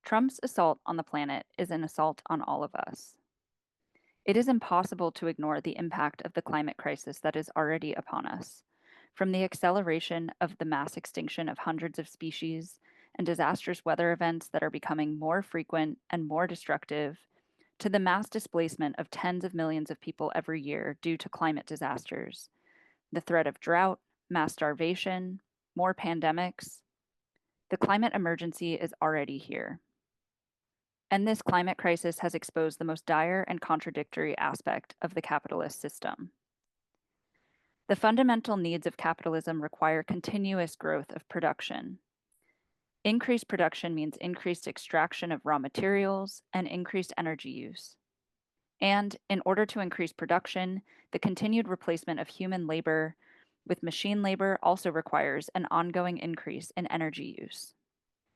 Trump's assault on the planet is an assault on all of us. It is impossible to ignore the impact of the climate crisis that is already upon us. From the acceleration of the mass extinction of hundreds of species and disastrous weather events that are becoming more frequent and more destructive, to the mass displacement of tens of millions of people every year due to climate disasters, the threat of drought, mass starvation, more pandemics, the climate emergency is already here. And this climate crisis has exposed the most dire and contradictory aspect of the capitalist system. The fundamental needs of capitalism require continuous growth of production. Increased production means increased extraction of raw materials and increased energy use. And in order to increase production, the continued replacement of human labor with machine labor also requires an ongoing increase in energy use.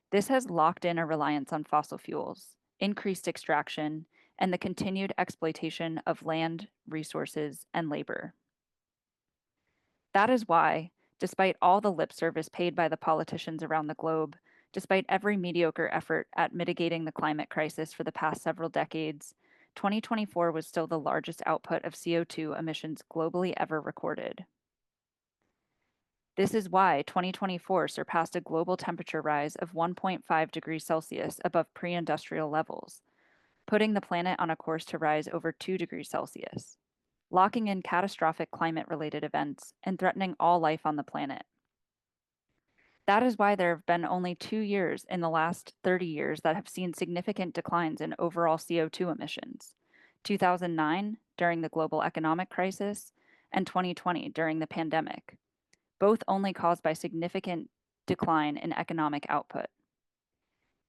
This has locked in a reliance on fossil fuels, increased extraction, and the continued exploitation of land, resources, and labor. That is why, despite all the lip service paid by the politicians around the globe, despite every mediocre effort at mitigating the climate crisis for the past several decades, 2024 was still the largest output of CO2 emissions globally ever recorded. This is why 2024 surpassed a global temperature rise of 1.5 degrees Celsius above pre-industrial levels, putting the planet on a course to rise over 2 degrees Celsius, locking in catastrophic climate-related events and threatening all life on the planet. That is why there have been only 2 years in the last 30 years that have seen significant declines in overall CO2 emissions: 2009 during the global economic crisis and 2020 during the pandemic, both only caused by significant decline in economic output.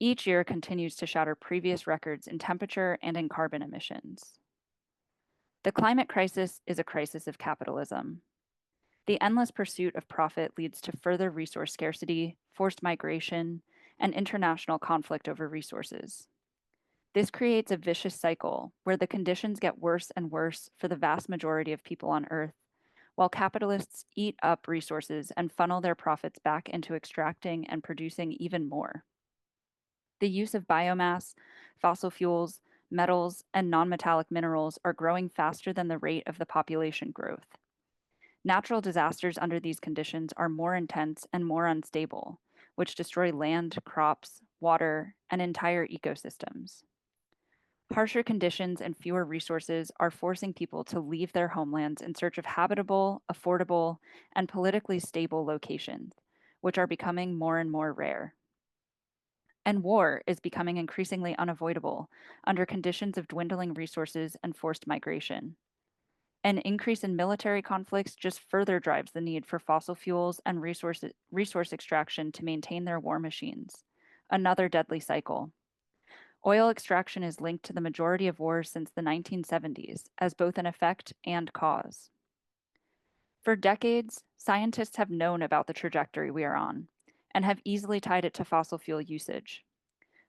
Each year continues to shatter previous records in temperature and in carbon emissions. The climate crisis is a crisis of capitalism. The endless pursuit of profit leads to further resource scarcity, forced migration, and international conflict over resources. This creates a vicious cycle where the conditions get worse and worse for the vast majority of people on Earth, while capitalists eat up resources and funnel their profits back into extracting and producing even more. The use of biomass, fossil fuels, metals, and nonmetallic minerals are growing faster than the rate of the population growth. Natural disasters under these conditions are more intense and more unstable, which destroy land, crops, water, and entire ecosystems. Harsher conditions and fewer resources are forcing people to leave their homelands in search of habitable, affordable, and politically stable locations, which are becoming more and more rare. And war is becoming increasingly unavoidable under conditions of dwindling resources and forced migration. An increase in military conflicts just further drives the need for fossil fuels and resource extraction to maintain their war machines. Another deadly cycle. Oil extraction is linked to the majority of wars since the 1970s as both an effect and cause. For decades, scientists have known about the trajectory we are on and have easily tied it to fossil fuel usage.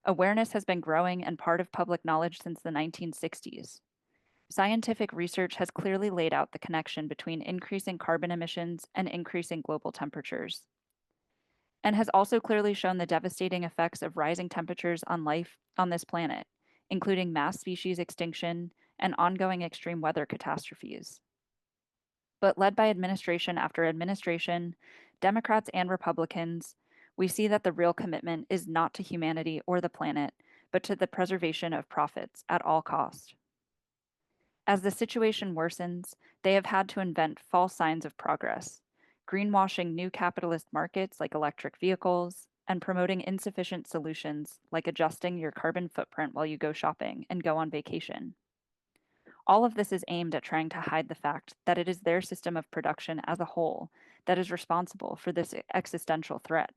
Awareness has been growing and part of public knowledge since the 1960s. Scientific research has clearly laid out the connection between increasing carbon emissions and increasing global temperatures, and has also clearly shown the devastating effects of rising temperatures on life on this planet, including mass species extinction and ongoing extreme weather catastrophes. But led by administration after administration, Democrats and Republicans, we see that the real commitment is not to humanity or the planet, but to the preservation of profits at all cost. As the situation worsens, they have had to invent false signs of progress, greenwashing new capitalist markets like electric vehicles, and promoting insufficient solutions like adjusting your carbon footprint while you go shopping and go on vacation. All of this is aimed at trying to hide the fact that it is their system of production as a whole that is responsible for this existential threat.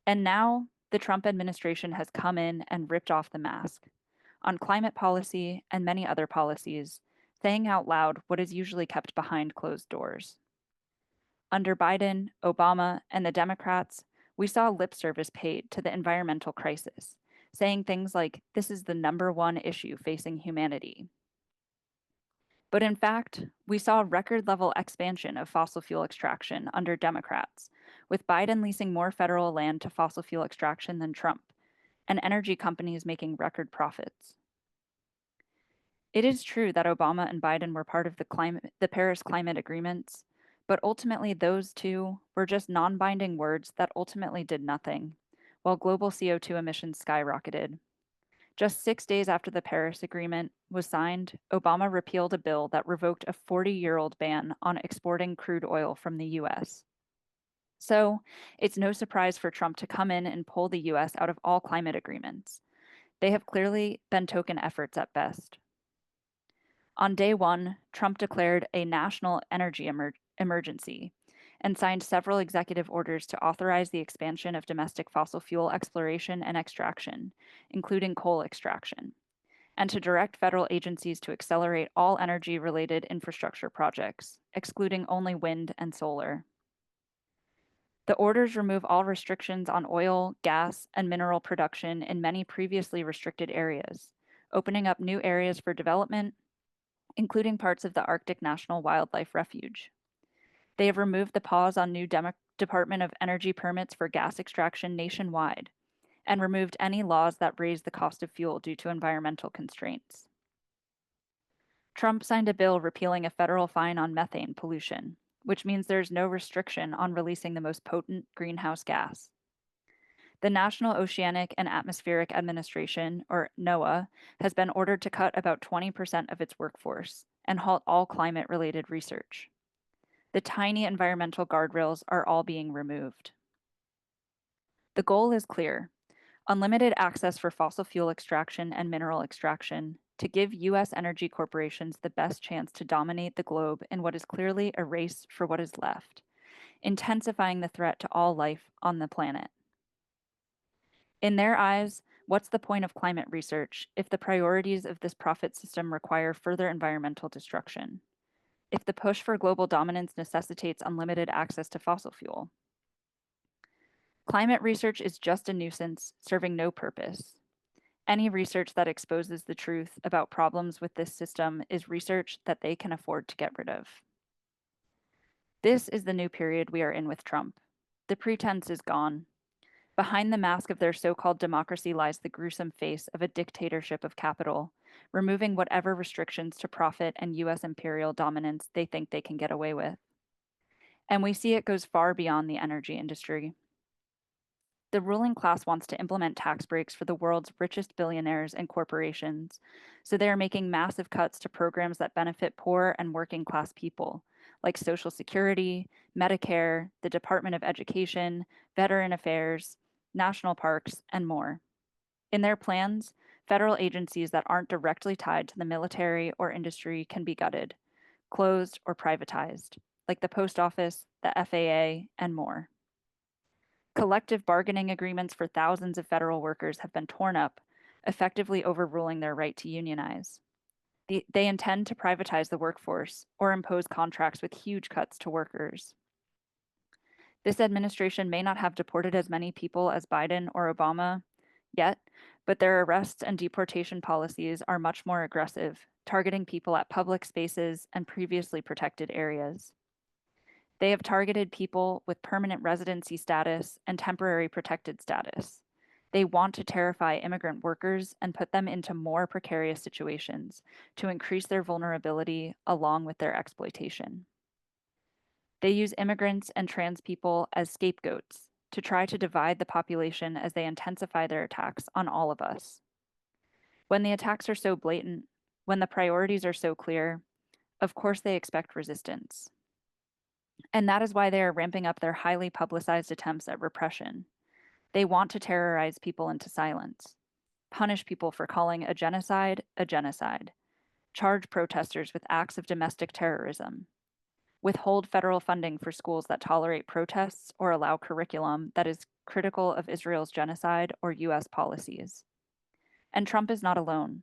And now, the Trump administration has come in and ripped off the mask on climate policy and many other policies, saying out loud what is usually kept behind closed doors. Under Biden, Obama, and the Democrats, we saw lip service paid to the environmental crisis, saying things like, "This is the #1 issue facing humanity." But in fact, we saw a record level expansion of fossil fuel extraction under Democrats, with Biden leasing more federal land to fossil fuel extraction than Trump, and energy companies making record profits. It is true that Obama and Biden were part of the Paris climate agreements, but ultimately those two were just non-binding words that ultimately did nothing, while global CO2 emissions skyrocketed. Just 6 days after the Paris Agreement was signed, Obama repealed a bill that revoked a 40-year-old ban on exporting crude oil from the US. So, it's no surprise for Trump to come in and pull the US out of all climate agreements. They have clearly been token efforts at best. On day one, Trump declared a national energy emergency and signed several executive orders to authorize the expansion of domestic fossil fuel exploration and extraction, including coal extraction, and to direct federal agencies to accelerate all energy-related infrastructure projects, excluding only wind and solar. The orders remove all restrictions on oil, gas, and mineral production in many previously restricted areas, opening up new areas for development, including parts of the Arctic National Wildlife Refuge. They have removed the pause on new Department of Energy permits for gas extraction nationwide and removed any laws that raise the cost of fuel due to environmental constraints. Trump signed a bill repealing a federal fine on methane pollution, which means there's no restriction on releasing the most potent greenhouse gas. The National Oceanic and Atmospheric Administration, or NOAA, has been ordered to cut about 20% of its workforce and halt all climate-related research. The tiny environmental guardrails are all being removed. The goal is clear: unlimited access for fossil fuel extraction and mineral extraction to give U.S. energy corporations the best chance to dominate the globe in what is clearly a race for what is left, intensifying the threat to all life on the planet. In their eyes, what's the point of climate research if the priorities of this profit system require further environmental destruction? If the push for global dominance necessitates unlimited access to fossil fuel? Climate research is just a nuisance, serving no purpose. Any research that exposes the truth about problems with this system is research that they can afford to get rid of. This is the new period we are in with Trump. The pretense is gone. Behind the mask of their so-called democracy lies the gruesome face of a dictatorship of capital, removing whatever restrictions to profit and U.S. imperial dominance they think they can get away with. And we see it goes far beyond the energy industry. The ruling class wants to implement tax breaks for the world's richest billionaires and corporations, so they are making massive cuts to programs that benefit poor and working class people, like Social Security, Medicare, the Department of Education, Veteran Affairs, national parks, and more. In their plans, federal agencies that aren't directly tied to the military or industry can be gutted, closed, or privatized, like the Post Office, the FAA, and more. Collective bargaining agreements for thousands of federal workers have been torn up, effectively overruling their right to unionize. They intend to privatize the workforce or impose contracts with huge cuts to workers. This administration may not have deported as many people as Biden or Obama yet, but their arrests and deportation policies are much more aggressive, targeting people at public spaces and previously protected areas. They have targeted people with permanent residency status and temporary protected status. They want to terrify immigrant workers and put them into more precarious situations to increase their vulnerability along with their exploitation. They use immigrants and trans people as scapegoats to try to divide the population as they intensify their attacks on all of us. When the attacks are so blatant, when the priorities are so clear, of course they expect resistance. And that is why they are ramping up their highly publicized attempts at repression. They want to terrorize people into silence, punish people for calling a genocide, charge protesters with acts of domestic terrorism, withhold federal funding for schools that tolerate protests or allow curriculum that is critical of Israel's genocide or US policies. And Trump is not alone.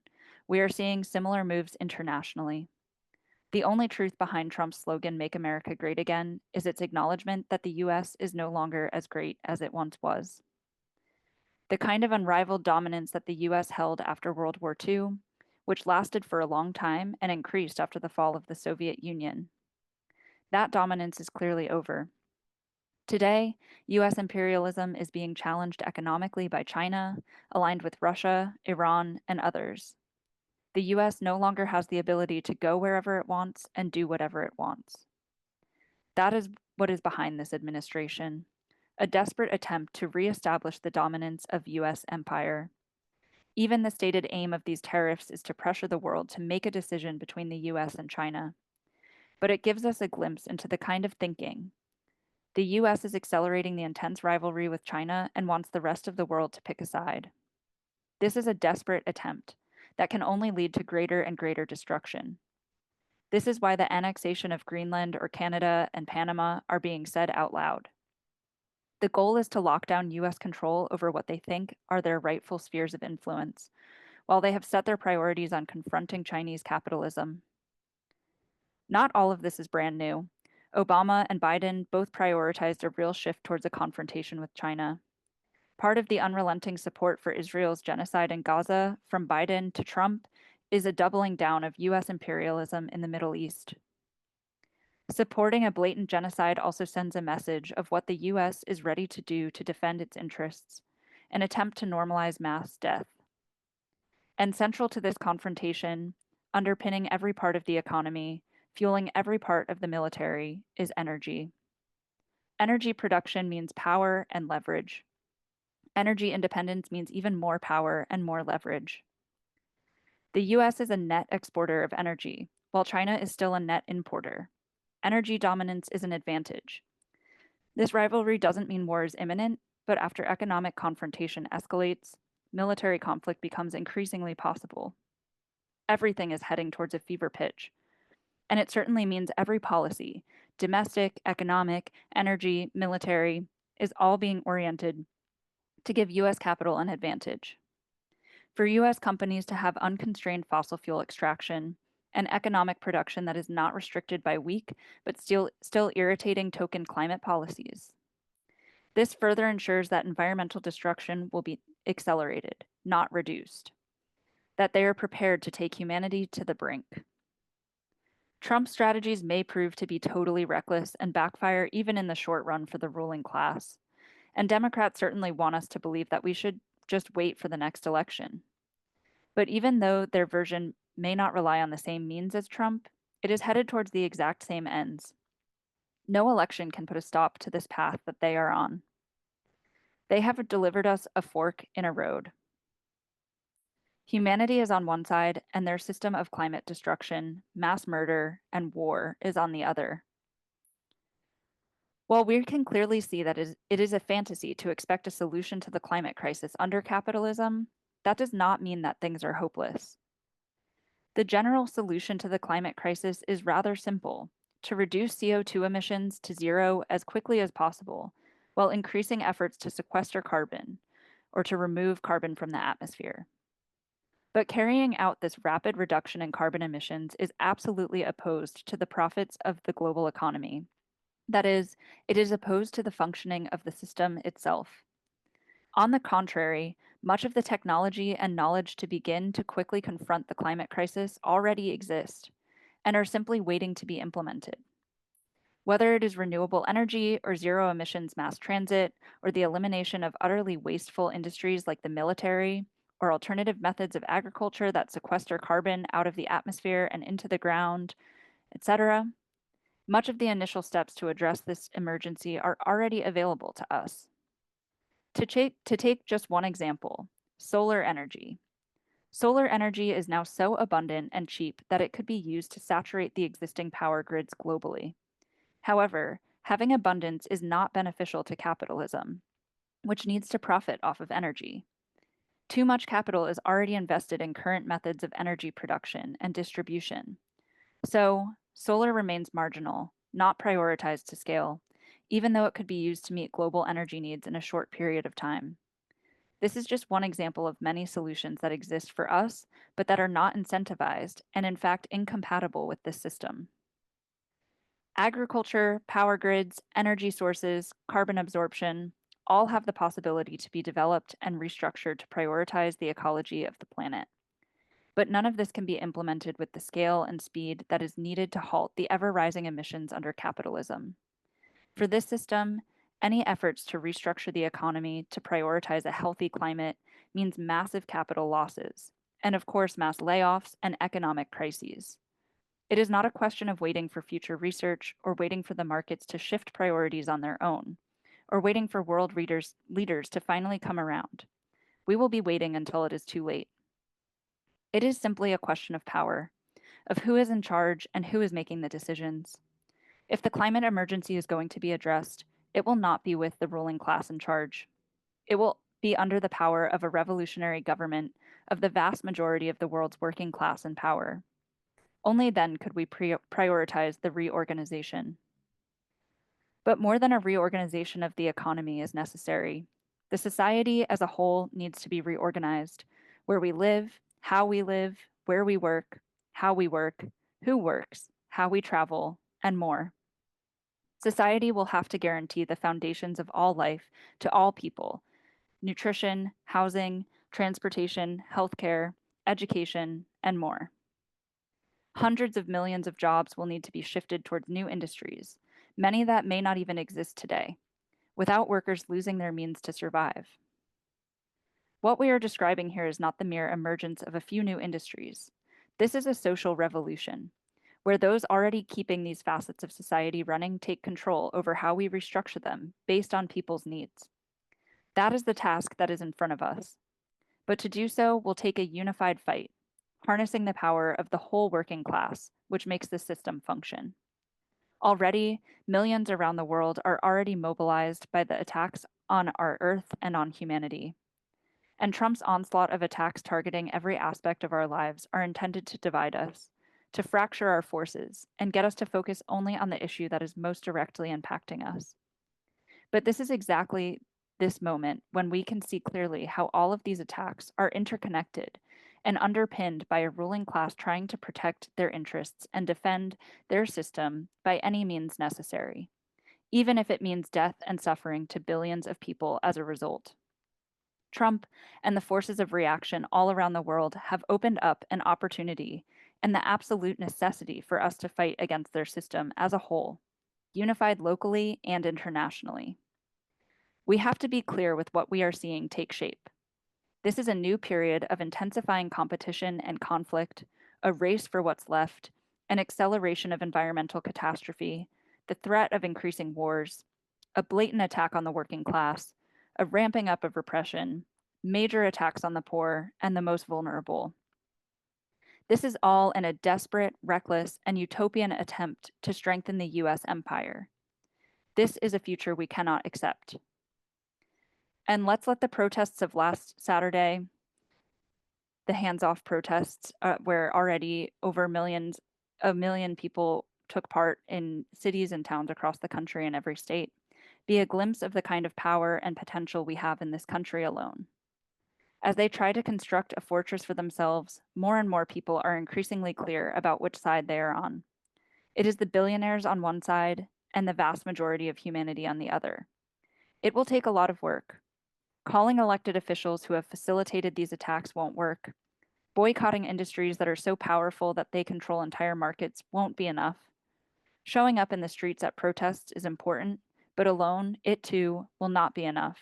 We are seeing similar moves internationally. The only truth behind Trump's slogan, "Make America Great Again," is its acknowledgement that the US is no longer as great as it once was. The kind of unrivaled dominance that the US held after World War II, which lasted for a long time and increased after the fall of the Soviet Union. That dominance is clearly over. Today, US imperialism is being challenged economically by China, aligned with Russia, Iran, and others. The US no longer has the ability to go wherever it wants and do whatever it wants. That is what is behind this administration, a desperate attempt to reestablish the dominance of US empire. Even the stated aim of these tariffs is to pressure the world to make a decision between the US and China. But it gives us a glimpse into the kind of thinking. The US is accelerating the intense rivalry with China and wants the rest of the world to pick a side. This is a desperate attempt that can only lead to greater and greater destruction. This is why the annexation of Greenland or Canada and Panama are being said out loud. The goal is to lock down US control over what they think are their rightful spheres of influence, while they have set their priorities on confronting Chinese capitalism. Not all of this is brand new. Obama and Biden both prioritized a real shift towards a confrontation with China. Part of the unrelenting support for Israel's genocide in Gaza, from Biden to Trump, is a doubling down of US imperialism in the Middle East. Supporting a blatant genocide also sends a message of what the US is ready to do to defend its interests, an attempt to normalize mass death. And central to this confrontation, underpinning every part of the economy, fueling every part of the military, is energy. Energy production means power and leverage. Energy independence means even more power and more leverage. The US is a net exporter of energy, while China is still a net importer. Energy dominance is an advantage. This rivalry doesn't mean war is imminent, but after economic confrontation escalates, military conflict becomes increasingly possible. Everything is heading towards a fever pitch. And it certainly means every policy, domestic, economic, energy, military, is all being oriented to give US capital an advantage. For US companies to have unconstrained fossil fuel extraction and economic production that is not restricted by weak but still irritating token climate policies. This further ensures that environmental destruction will be accelerated, not reduced, that they are prepared to take humanity to the brink. Trump's strategies may prove to be totally reckless and backfire even in the short run for the ruling class. And Democrats certainly want us to believe that we should just wait for the next election. But even though their version may not rely on the same means as Trump, it is headed towards the exact same ends. No election can put a stop to this path that they are on. They have delivered us a fork in a road. Humanity is on one side, and their system of climate destruction, mass murder, and war is on the other. While we can clearly see that it is a fantasy to expect a solution to the climate crisis under capitalism, that does not mean that things are hopeless. The general solution to the climate crisis is rather simple: to reduce CO2 emissions to zero as quickly as possible, while increasing efforts to sequester carbon, or to remove carbon from the atmosphere. But carrying out this rapid reduction in carbon emissions is absolutely opposed to the profits of the global economy. That is, it is opposed to the functioning of the system itself. On the contrary, much of the technology and knowledge to begin to quickly confront the climate crisis already exist and are simply waiting to be implemented. Whether it is renewable energy or zero emissions mass transit or the elimination of utterly wasteful industries like the military or alternative methods of agriculture that sequester carbon out of the atmosphere and into the ground, etc., much of the initial steps to address this emergency are already available to us. To take just one example, solar energy. Solar energy is now so abundant and cheap that it could be used to saturate the existing power grids globally. However, having abundance is not beneficial to capitalism, which needs to profit off of energy. Too much capital is already invested in current methods of energy production and distribution. So, solar remains marginal, not prioritized to scale, even though it could be used to meet global energy needs in a short period of time. This is just one example of many solutions that exist for us, but that are not incentivized and in fact incompatible with this system. Agriculture, power grids, energy sources, carbon absorption, all have the possibility to be developed and restructured to prioritize the ecology of the planet. But none of this can be implemented with the scale and speed that is needed to halt the ever-rising emissions under capitalism. For this system, Any efforts to restructure the economy to prioritize a healthy climate means massive capital losses, and of course, mass layoffs and economic crises. It is not a question of waiting for future research or waiting for the markets to shift priorities on their own, or waiting for leaders to finally come around. We will be waiting until it is too late. It is simply a question of power, of who is in charge and who is making the decisions. If the climate emergency is going to be addressed, it will not be with the ruling class in charge. It will be under the power of a revolutionary government of the vast majority of the world's working class in power. Only then could we prioritize the reorganization. But more than a reorganization of the economy is necessary. The society as a whole needs to be reorganized. Where we live, how we live, where we work, how we work, who works, how we travel, and more. Society will have to guarantee the foundations of all life to all people: nutrition, housing, transportation, healthcare, education, and more. Hundreds of millions of jobs will need to be shifted towards new industries, many that may not even exist today, without workers losing their means to survive. What we are describing here is not the mere emergence of a few new industries. This is a social revolution, where those already keeping these facets of society running take control over how we restructure them based on people's needs. That is the task that is in front of us. But to do so will take a unified fight, harnessing the power of the whole working class, which makes the system function. Already, millions around the world are already mobilized by the attacks on our Earth and on humanity. And Trump's onslaught of attacks targeting every aspect of our lives are intended to divide us, to fracture our forces, and get us to focus only on the issue that is most directly impacting us. But this is exactly this moment when we can see clearly how all of these attacks are interconnected and underpinned by a ruling class trying to protect their interests and defend their system by any means necessary, even if it means death and suffering to billions of people as a result. Trump and the forces of reaction all around the world have opened up an opportunity and the absolute necessity for us to fight against their system as a whole, unified locally and internationally. We have to be clear with what we are seeing take shape. This is a new period of intensifying competition and conflict, a race for what's left, an acceleration of environmental catastrophe, the threat of increasing wars, a blatant attack on the working class, a ramping up of repression, major attacks on the poor and the most vulnerable. This is all in a desperate, reckless, and utopian attempt to strengthen the US empire. This is a future we cannot accept. And let's let the protests of last Saturday, the hands-off protests, where already over a million people took part in cities and towns across the country and every state, be a glimpse of the kind of power and potential we have in this country alone. As they try to construct a fortress for themselves, more and more people are increasingly clear about which side they are on. It is the billionaires on one side and the vast majority of humanity on the other. It will take a lot of work. Calling elected officials who have facilitated these attacks won't work. Boycotting industries that are so powerful that they control entire markets won't be enough. Showing up in the streets at protests is important, but alone, it too will not be enough.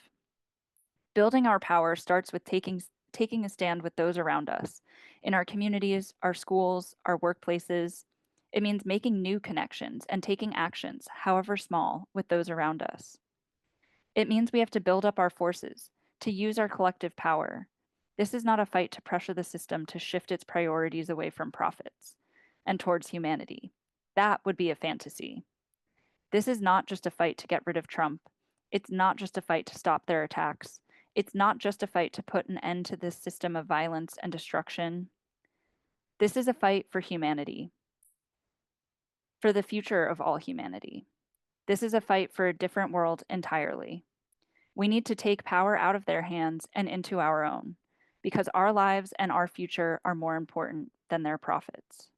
Building our power starts with taking a stand with those around us, in our communities, our schools, our workplaces. It means making new connections and taking actions, however small, with those around us. It means we have to build up our forces, to use our collective power. This is not a fight to pressure the system to shift its priorities away from profits and towards humanity. That would be a fantasy. This is not just a fight to get rid of Trump. It's not just a fight to stop their attacks. It's not just a fight to put an end to this system of violence and destruction. This is a fight for humanity, for the future of all humanity. This is a fight for a different world entirely. We need to take power out of their hands and into our own, because our lives and our future are more important than their profits.